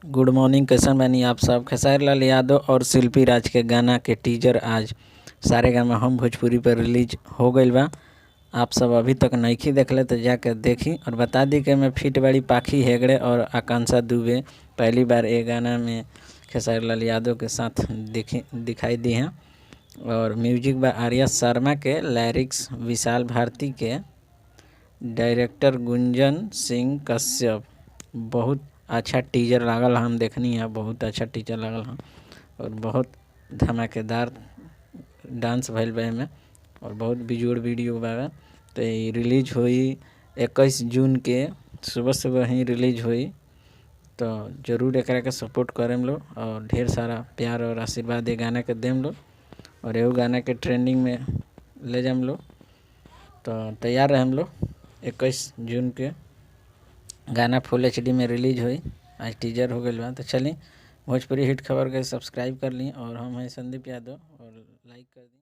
Good morning, कैसन बानी आप सब। खेसारी लाल यादव और शिल्पी राज के गाना के टीजर आज सारेगामा हम भोजपुरी पर रिलीज हो गईल बा। आप सब अभी तक नइखी देखले तो जाकर देखी। और बता दी कि मैं फिट बाड़ी पाखी हेगड़े और आकांक्षा दुबे पहली बार ये गाना में खेसारी लाल यादव के साथ दिखाई दी हैं। और म्यूजिक बा आर्या शर्मा के, लिरिक्स विशाल भारती के, डायरेक्टर गुंजन सिंह कश्यप। बहुत अच्छा टीजर लागल, हम देखनी है, बहुत अच्छा टीजर लागल हम। और बहुत धमाकेदार डांस भइल बा एमे और बहुत बिजोड़ वीडियो बा। तो ये रिलीज हुई 21 जून के सुबह सुबह ही रिलीज हुई। तो जरूर एकरा के सपोर्ट करें लोग और ढेर सारा प्यार और आशीर्वाद ये गाना के देम लोग और एगो गाना के ट्रेंडिंग में ले जाम लोग। तो तैयार रहे हम लोग। 21 जून के गाना फुल HD में रिलीज हुई, आज टीजर हो गई बा। तो चलिए भोजपुरी हिट खबर के सब्सक्राइब कर ली और हम हैं संदीप यादव और लाइक कर दी।